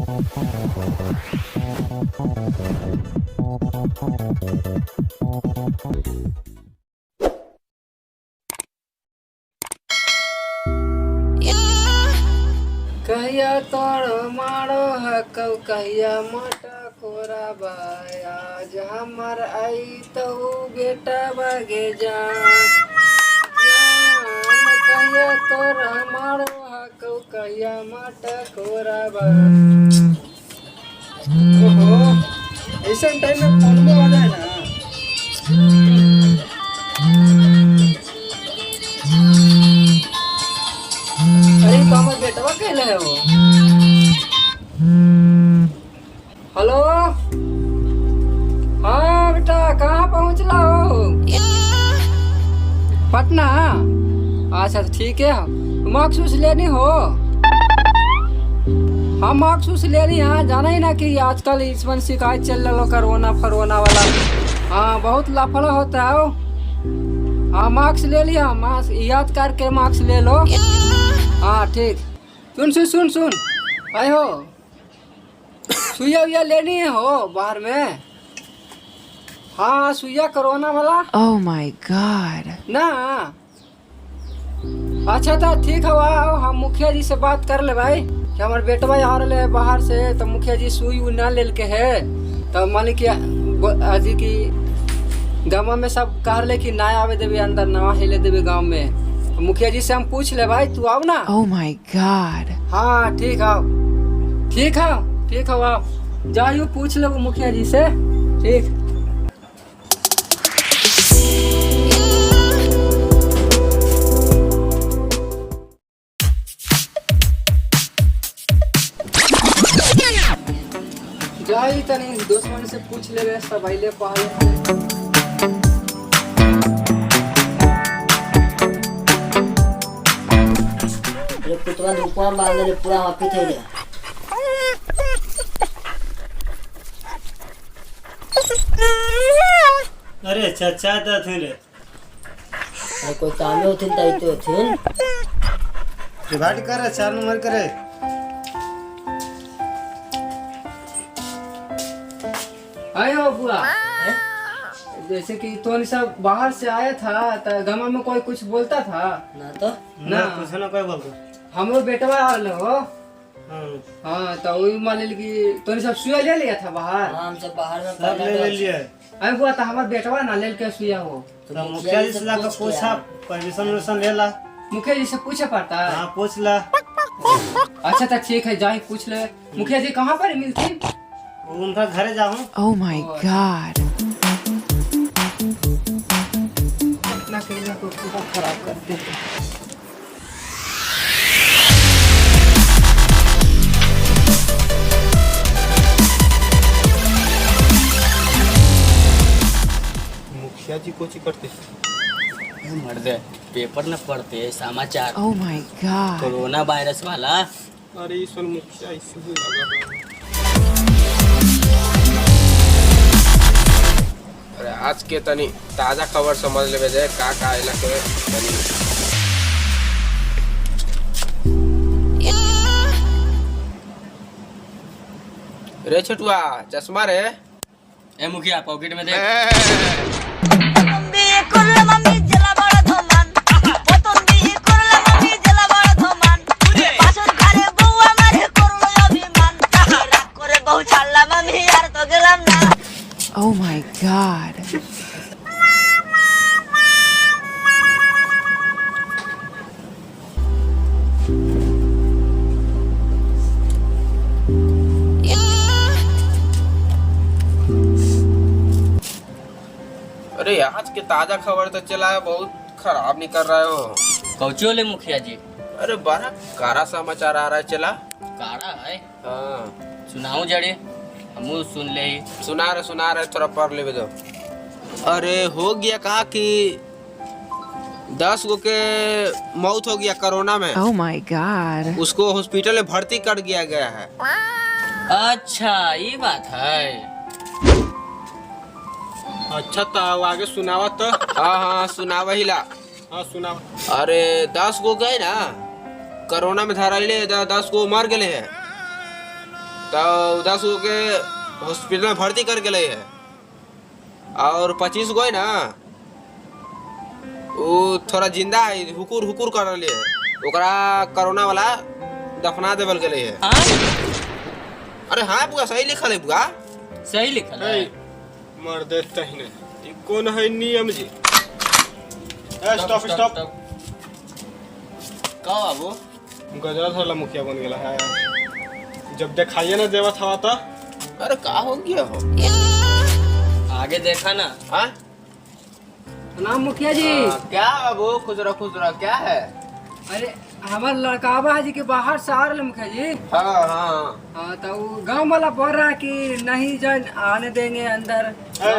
कहिया तोड़ मारो हकौ कहिया मोटा कोरा बाय आज हमर आई तो बेटा बगे जान कहिया तोड़ मारो हकौ कहिया मोटा कोरा बाय। ओहो ऐसा टाइम में फोन में आ जाए ना। अरे तो हमारे बेटवा कहले है वो। हेलो हाँ बेटा कहाँ पहुँचला हो? पटना। अच्छा ठीक है मखसूस लेनी हो? हाँ मखसूस लेनी हाँ जाना ही ना कि आजकल इसमें शिकायत चल रहा कोरोना फरोना वाला। हाँ बहुत लफड़ा होता है। हाँ मार्क्स ले लिया मार्क्स याद करके मार्क्स ले लो। हाँ ठीक। सुन सुन सुन सुन आए हो सुइया उइया लेनी है हो बाहर में? हाँ सुइया कोरोना वाला। Oh my God. ना अच्छा था ठीक है आओ हम मुखिया जी से बात कर ले भाई कि हमारे बेटवा आ रहे बाहर से तो मुखिया जी सुई उई ना ले के है तो मान कि अजी की गाँव में सब कह रहे कि ना आवे देवे अंदर ना हिले देवे गाँव में तो मुखिया जी से हम पूछ ले भाई तू आओ ना। Oh my God. हाँ ठीक है ठीक है ठीक है आओ जाइयो पूछ लो मुखिया जी से ठीक। जाई तनी दुश्मन से पूछ ले सब आइले पहले। कुतवा धूपवा बांध ले पूरा वापी थे ले। अरे चाचा ता थे ले। अरे कोई काम में उठिन ताई तो उठिन। डिवाइड करे 4 नंबर करे। आयो बुआ जैसे कि तो सब बाहर से आया था तो गाँव में कोई कुछ बोलता था ना तो ना कुछ ना कोई बोलतो। हमरो बेटवा आ रहे हो। हां हाँ तो वही मान ली कि तो सब सुइया ले लिया था बाहर। हाँ हम सब बाहर में सब ले लिया। अरे बुआ तो हमारे बेटवा ना ले के सुइया हो तो मुखिया जी से लाकर पूछा परमिशन ले ला। मुखिया जी से पूछे पड़ता है। हां पूछ ला। अच्छा तो ठीक है जाए पूछ ले मुखिया जी कहाँ पर मिलती? उनका घरे जाऊं। Oh my God. अपना कहना को पूरा खराब कर देते। मुखिया जी कुछ करते मर्द पेपर न पढ़ते समाचार Oh my God. Corona virus वाला। अरे ईश्वर मुखिया इससे ही लगा। अरे आज के तनी ताजा खबर समझ लेवे जाए का आइला के तनी। रे छोटुआ चश्मा रे। ए मुखिया पॉकेट में दे। Oh my God. अरे आज के ताजा खबर तो चला है बहुत खराब नहीं कर रहा हो। कौचो ले मुखिया जी। अरे बड़ा कारा समाचार आ रहा है चला। काड़ा है हाँ सुनाऊ जड़े हमू सुन ले ही। सुना रहे थोड़ा पढ़ ले दो। अरे हो गया कहा कि 10 गो के मौत हो गया कोरोना में। Oh my God. उसको हॉस्पिटल में भर्ती कर दिया गया है। अच्छा ये बात है। अच्छा तो आगे सुनावा तो। हाँ सुनावा ही ला। हाँ सुनावा। अरे 10 गो गए ना कोरोना में धराइले 10 गो मर गए हैं। तो 10 गो के हॉस्पिटल में भर्ती करके ले है और 25 गो है ना वो थोड़ा जिंदा है हुकुर हुकुर कर रही है ओकरा कोरोना वाला दफना देवल के लिए है। अरे हाँ बुआ सही लिखल है बुआ। सही लिखल है। मर देते ही नहीं ई कौन है नियम जी। स्टॉप स्टॉप का बाबू गजरा थोड़ा मुखिया बन गया है जब दिखाइए ना देवा था तो। अरे का हो गया हो आगे देखा ना। हाँ प्रणाम मुखिया जी। क्या बाबू खुजरा क्या है। अरे हमार लड़कावा जी के बाहर से आ रहे मुखिया जी। हाँ हाँ हाँ तो गांव वाला बोल रहा है कि नहीं जान आने देंगे अंदर।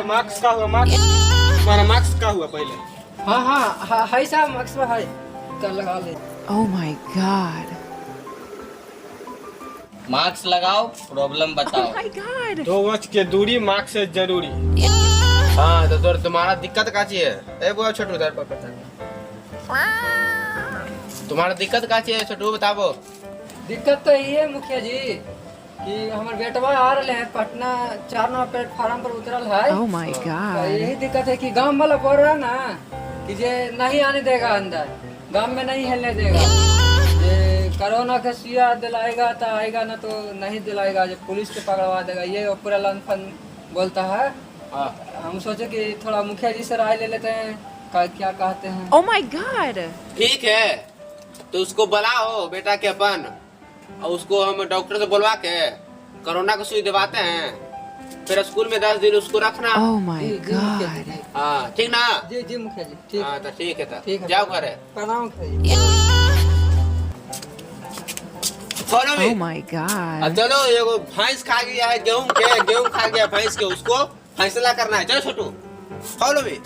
मार्क्स का हुआ तुम्हारा मार्क्स का हुआ पहले। हाँ हाँ है साहब मार्क्स में है कर लगा ले। Oh my god. मार्क्स लगाओ प्रॉब्लम बताओ। Oh my god. 2 गज के दूरी मार्क्स से जरूरी। हाँ तो तुम्हारा दिक्कत का चीज है। ए बुआ छोटू इधर पर तुम्हारा दिक्कत का चीज है छोटू बताओ। दिक्कत तो यही है मुखिया जी कि हमारे बेटवा आ रहे हैं पटना 4 नंबर प्लेटफार्म पर उतरल है। Oh my तो god. यही दिक्कत है कि गांव वाला बोल रहा है ना कि ये नहीं आने देगा अंदर गांव में नहीं हिलने देगा। ये कोरोना का सुइया दिलाएगा तो आएगा ना तो नहीं दिलाएगा जब पुलिस के पकड़वा देगा ये पूरा लनफन बोलता है। हम सोचे कि थोड़ा मुखिया जी से राय ले लेते हैं क्या कहते हैं। Oh my god. ठीक है तो उसको बुलाओ बेटा के अपन और उसको हम डॉक्टर से बुलवा के कोरोना का सुई दिवाते हैं फिर स्कूल में 10 दिन उसको रखना। Oh my जी, जी, मुखिया जी, god. हाँ ठीक ना। जी जी मुखिया जी ठीक। हाँ तो ठीक है ठीक है। जाओ घरे। प्रणाम मुखिया जी। Follow me. Oh my god. अब चलो ये भैंस खा गया है गेहूं खा गया भैंस के उसको फैसला करना है। चलो छोटू फॉलो मी।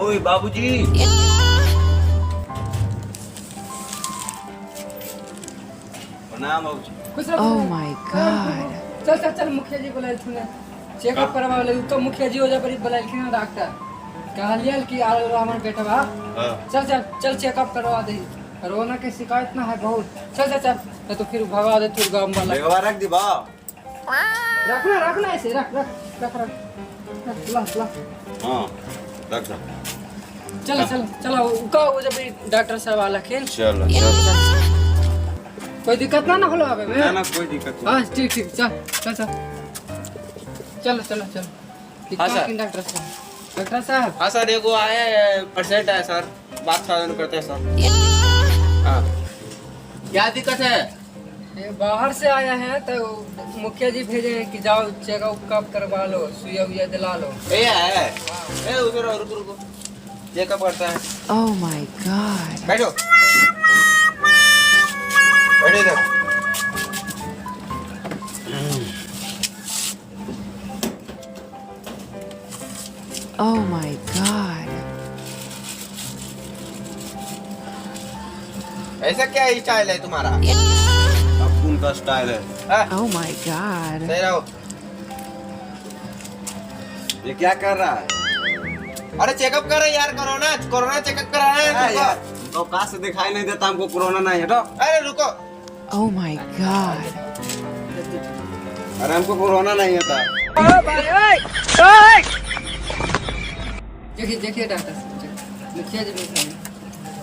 ओए बाबूजी प्रणाम बाबूजी। खुश रहो। Oh my god. चल चल चल मुखिया जी बोला चेकअप करवा ले तो मुखिया जी हो जा बड़ी बोला ना डॉक्टर कहलिए कि आ हमार बेटवा चल चल चल चेकअप करवा दे कोरोना के शिकायत ना है बहुत। चल चल चल नहीं तो फिर भगवा दे तू गांव वाला। रख दी बा रखना ऐसे रख रख रख रख ला ला। हां रख दो। चलो चलो चलो का वो जब डॉक्टर साहब आला खेल चलो कोई दिक्कत ना होला अबे में। ना कोई दिक्कत हां ठीक ठीक चल चल चल चलो चलो चलो। हाँ, सर। डॉक्टर साहब हाँ सर एगो आए पेशेंट है सर बात करते हैं सर। हाँ क्या दिक्कत है। ये बाहर से आया है तो मुखिया जी भेजे हैं कि जाओ चेकअप करवा लो सुइया उइया दिला लो। ये है ए उधर रुको रुको चेकअप करता है। Oh my god. बैठो बैठो इधर। Oh my god. ऐसा क्या स्टाइल है तुम्हारा। अब उनका स्टाइल है। हाँ? Oh my god. सही रहो। ये क्या कर रहा है अरे चेकअप कर रहे हैं यार कोरोना चेकअप करा रहे हैं तुमको। यार तो काश से दिखाई नहीं देता हमको कोरोना नहीं है तो। अरे रुको Oh my god. अरे हमको कोरोना नहीं होता। देखिए देखिए डॉक्टर साहब मुखिया जी बैठे हैं।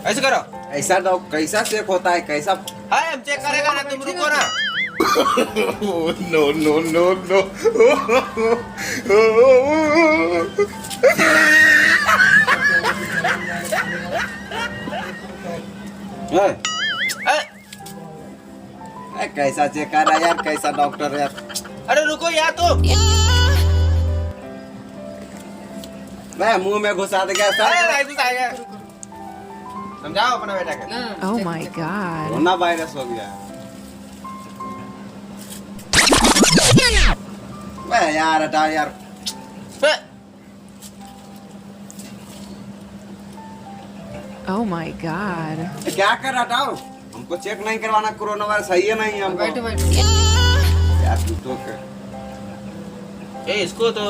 ऐसे करो। ऐसा कैसा चेक होता है कैसा। हाँ हम चेक करेगा ना तुम रुको ना। नो नो नो नो कैसा चेक कर रहा है यार कैसा डॉक्टर है यार। अरे रुको यार तुम। मैं मुंह में घुसा दे गया अरे सर। नहीं घुसाएगा। समझाओ अपना बेटा के। ना Oh my god. Corona virus हो गया। मैं यार हटा यार। Oh my god. क्या कर रहा था हमको चेक नहीं करवाना, कोरोना वायरस सही है नहीं हमको। बैठो बैठो। यार तू तो ए इसको तो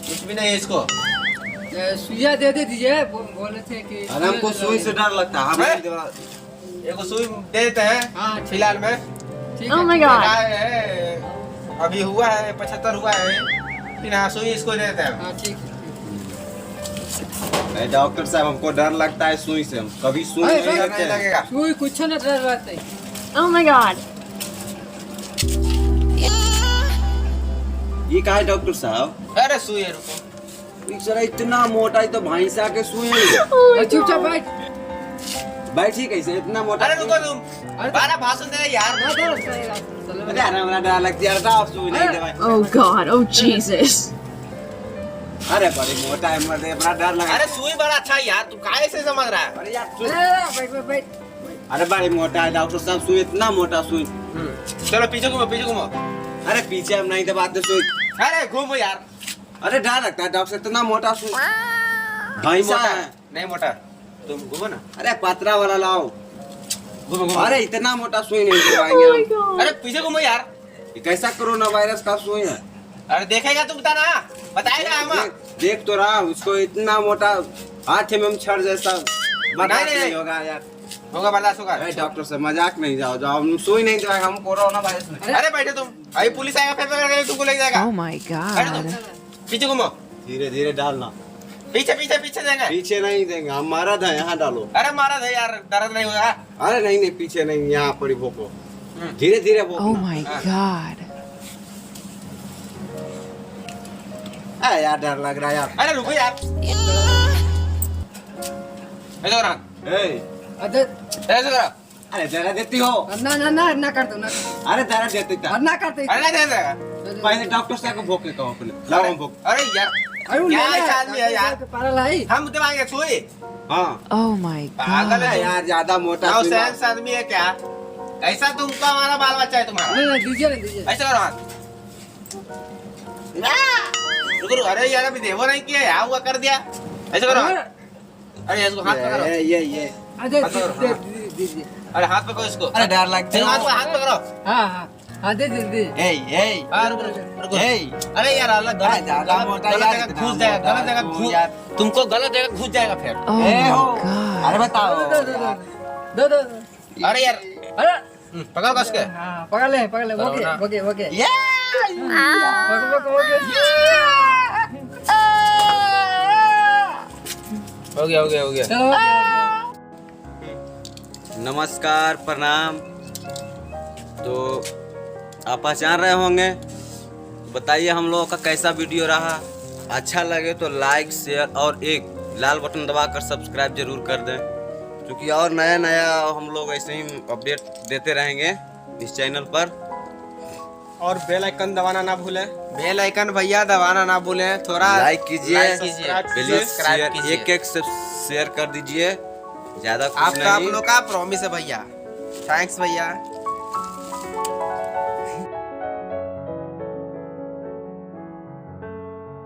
कुछ भी नहीं है इसको। सुइया दे दीजिए, बोले थे कि अरे हमको सुई से डर लगता है, हम हैं? नहीं देवा। एक सुई दे देते हैं हाँ, ठीक फिलहाल में। ठीक Oh है। my God. है, अभी हुआ है 75 हुआ है, फिर हाँ सुई इसको दे देते हैं। हाँ ठीक है। नहीं डॉक्टर साहब हमको डर लगता है सुई से, हम कभी सुई अरे, नहीं भाई, करते नहीं हैं। लगेगा। सुई कुछ न डर रहते। Oh my god. ये कहा है डॉक्टर साहब? अरे सुई है, रुको। सर इतना मोटा है तो भैंसा के सुई है। चुपचाप बैठ। बैठी कैसे इतना मोटा? अरे रुको तुम, बारह भाषण दे रहे यार। ना डर अरे हमारा डर लगती है, आप सुई नहीं दे भाई। Oh god. Oh Jesus. अरे बड़ी मोटा है, मर दे, बड़ा डर लगा। अरे सुई बड़ा अच्छा है यार, तू काहे से समझ रहा है? अरे यार सुई, बैठ बैठ बैठ। अरे बड़ी मोटा है डॉक्टर साहब, सुई इतना मोटा सुई। चलो पीछे घूमो, पीछे घूमो। अरे पीछे हम नहीं दबाते सुई। अरे घूमो यार। अरे डर लगता है डॉक्टर साहब, इतना मोटा सुई। भैंसा मोटा है। नहीं मोटा, तुम घूमो ना। अरे पतरा वाला लाओ। घूमो घूमो। अरे इतना मोटा सुई नहीं दबाएंगे हम। अरे पीछे घूमो यार। ये कैसा कोरोना वायरस का सुई है? अरे देखेगा तू, बता ना, बताएगा हम। देख तो रहा हूँ उसको, इतना मोटा हाथ में छड़ जैसा बर्दाश्त नहीं, नहीं होगा यार। होगा, बर्दाश्त होगा। अरे डॉक्टर से मजाक नहीं, जाओ जाओ, हम सुई नहीं दबाएंगे, हम कोरोना वायरस नहीं। अरे बैठे तुम, अभी पुलिस आएगा फिर पकड़ तुमको ले जाएगा। Oh my अरे तुम god. पीछे घूमो, धीरे धीरे डालना, पीछे पीछे पीछे देंगे। पीछे नहीं देंगे, हम मरद है, यहाँ डालो। अरे मारा था यार, दर्द नहीं होगा। अरे नहीं नहीं पीछे नहीं, यहाँ पर ही भोको, धीरे धीरे Oh भोको। my god. अरे यार डर लग रहा है यार। अरे रुको यार, ऐसे करो, अरे ऐसे करो। अरे जरा देती हो। ना ना ना ना कर दो ना। अरे जरा देती था। ना करते। अरे नहीं देगा। पहले डॉक्टर साहब को भोके कहो अपने, लाओ हम भोक। अरे यार, क्या ऐसा आदमी है यार? पागल है। हम दबाएंगे सुई। हाँ Oh my पागल god. है यार, ज्यादा मोटा नौ सुई ना- सेंस आदमी है क्या? कैसा तुमका हमारा बाल बच्चा है तुम्हारा? नहीं नहीं दीजिए ना दीजिए। ऐसे करो हाथ। रुको रुको, अरे यार अभी देवो नहीं किया, यहाँ हुआ कर दिया। ऐसे करो हाथ। अरे इसको हाथ पकड़ो। ये अरे हाथ पकड़ो, हाँ। दीजिए। अरे हाथ पकड़ो इसको। अरे डर लगता हाथ है। हाथ पकड़ो। हाँ हाँ हाँ दे दे दे। हाँ रुको रुको रुको। अरे यार अल्लाह अरे ज्यादा मोटा गलत यार, जगह इतना घुस जाएगा, मोटा गलत जगह तू घुस यार। तुमको गलत जगह घुस जाएगा फिर। Oh ए हो। my god. अरे बताओ दो दो दो दो दो। अरे यार अरे पकड़ो कस के। हाँ पकड़ ले ओके ओके ओके। ये हो गया हो गया हो गया। चलो ओके। नमस्कार, प्रणाम। तो आप पहचान रहे होंगे, बताइए हम लोगों का कैसा वीडियो रहा। अच्छा लगे तो लाइक शेयर और एक लाल बटन दबाकर सब्सक्राइब जरूर कर दें, क्योंकि और नया नया हम लोग ऐसे ही अपडेट देते रहेंगे इस चैनल पर। और बेल आइकन दबाना ना भूलें। बेल आइकन भैया दबाना ना भूलें, थोड़ा लाइक कीजिए, सब्सक्राइब प्लीज सब्सक्राइब कीजिए। एक शेयर कर दीजिए, ज्यादा कुछ आपका आप नहीं। लोग का प्रॉमिस है भैया। थैंक्स भैया।